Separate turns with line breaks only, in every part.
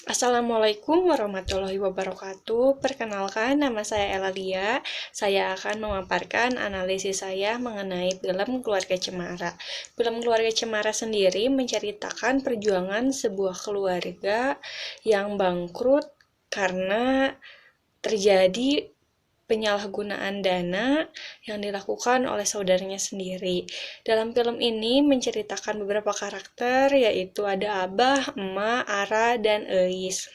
Assalamualaikum warahmatullahi wabarakatuh. Perkenalkan, nama saya Elalia. Saya akan memaparkan analisis saya mengenai film Keluarga Cemara. Film Keluarga Cemara sendiri menceritakan perjuangan sebuah keluarga yang bangkrut karena terjadi penyalahgunaan dana yang dilakukan oleh saudaranya sendiri. Dalam film ini menceritakan beberapa karakter, yaitu ada Abah, Emak, Ara, dan Eis.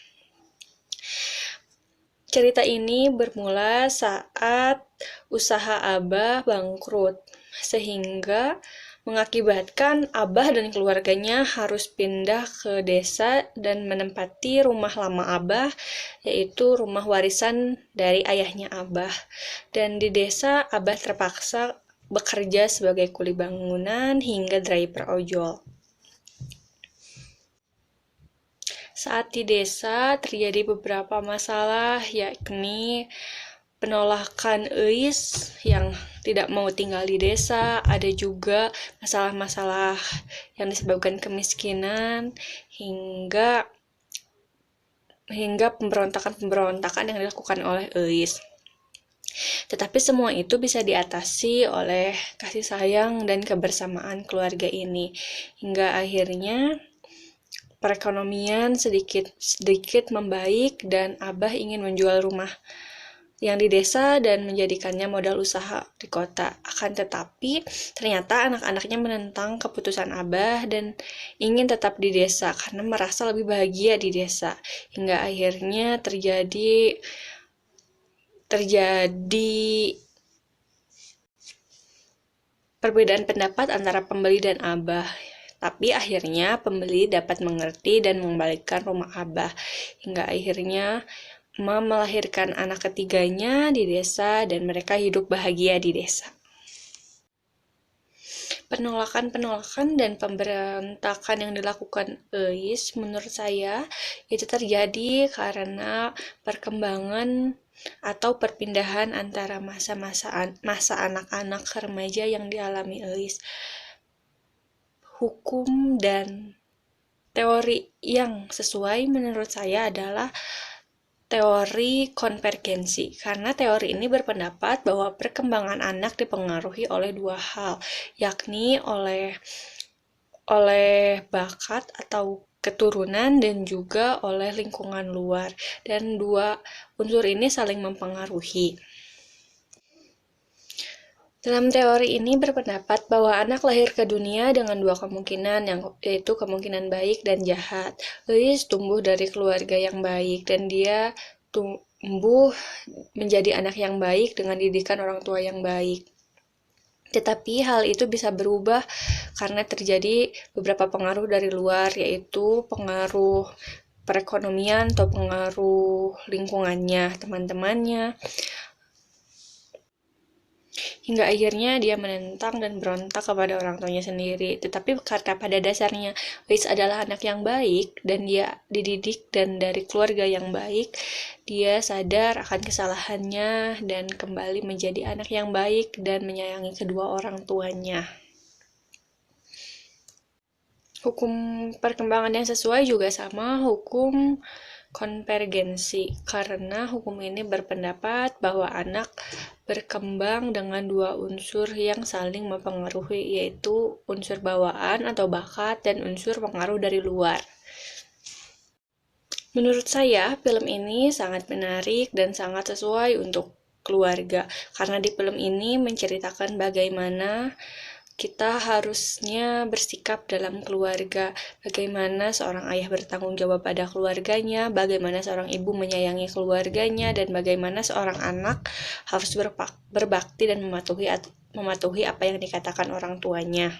Cerita ini bermula saat usaha Abah bangkrut, sehingga mengakibatkan Abah dan keluarganya harus pindah ke desa dan menempati rumah lama Abah, yaitu rumah warisan dari ayahnya Abah. Dan di desa, Abah terpaksa bekerja sebagai kuli bangunan hingga driver ojol. Saat di desa terjadi beberapa masalah, yakni penolakan Eis yang tidak mau tinggal di desa, ada juga masalah-masalah yang disebabkan kemiskinan, hingga pemberontakan-pemberontakan yang dilakukan oleh Eis. Tetapi semua itu bisa diatasi oleh kasih sayang dan kebersamaan keluarga ini, hingga akhirnya perekonomian sedikit membaik dan Abah ingin menjual rumah yang di desa dan menjadikannya modal usaha di kota. Akan tetapi, ternyata anak-anaknya menentang keputusan Abah dan ingin tetap di desa karena merasa lebih bahagia di desa. Hingga akhirnya terjadi perbedaan pendapat antara pembeli dan Abah. Tapi akhirnya pembeli dapat mengerti dan mengembalikan rumah Abah. Hingga akhirnya Emak melahirkan anak ketiganya di desa dan mereka hidup bahagia di desa. Penolakan-penolakan dan pemberontakan yang dilakukan Eis menurut saya itu terjadi karena perkembangan atau perpindahan antara masa anak-anak ke remaja yang dialami Eis. Hukum dan teori yang sesuai menurut saya adalah teori konvergensi, karena teori ini berpendapat bahwa perkembangan anak dipengaruhi oleh dua hal, yakni oleh bakat atau keturunan dan juga oleh lingkungan luar, dan dua unsur ini saling mempengaruhi. Dalam teori ini berpendapat bahwa anak lahir ke dunia dengan dua kemungkinan, yaitu kemungkinan baik dan jahat. Eis tumbuh dari keluarga yang baik dan dia tumbuh menjadi anak yang baik dengan didikan orang tua yang baik. Tetapi hal itu bisa berubah karena terjadi beberapa pengaruh dari luar, yaitu pengaruh perekonomian atau pengaruh lingkungannya, teman-temannya, hingga akhirnya dia menentang dan berontak kepada orang tuanya sendiri. Tetapi karena pada dasarnya Eis adalah anak yang baik dan dia dididik dan dari keluarga yang baik, dia sadar akan kesalahannya dan kembali menjadi anak yang baik dan menyayangi kedua orang tuanya. Hukum perkembangan yang sesuai juga sama hukum konvergensi, karena hukum ini berpendapat bahwa anak berkembang dengan dua unsur yang saling mempengaruhi, yaitu unsur bawaan atau bakat dan unsur pengaruh dari luar. Menurut saya, film ini sangat menarik dan sangat sesuai untuk keluarga, karena di film ini menceritakan bagaimana kita harusnya bersikap dalam keluarga, bagaimana seorang ayah bertanggung jawab pada keluarganya, bagaimana seorang ibu menyayangi keluarganya, dan bagaimana seorang anak harus berbakti dan mematuhi apa yang dikatakan orang tuanya.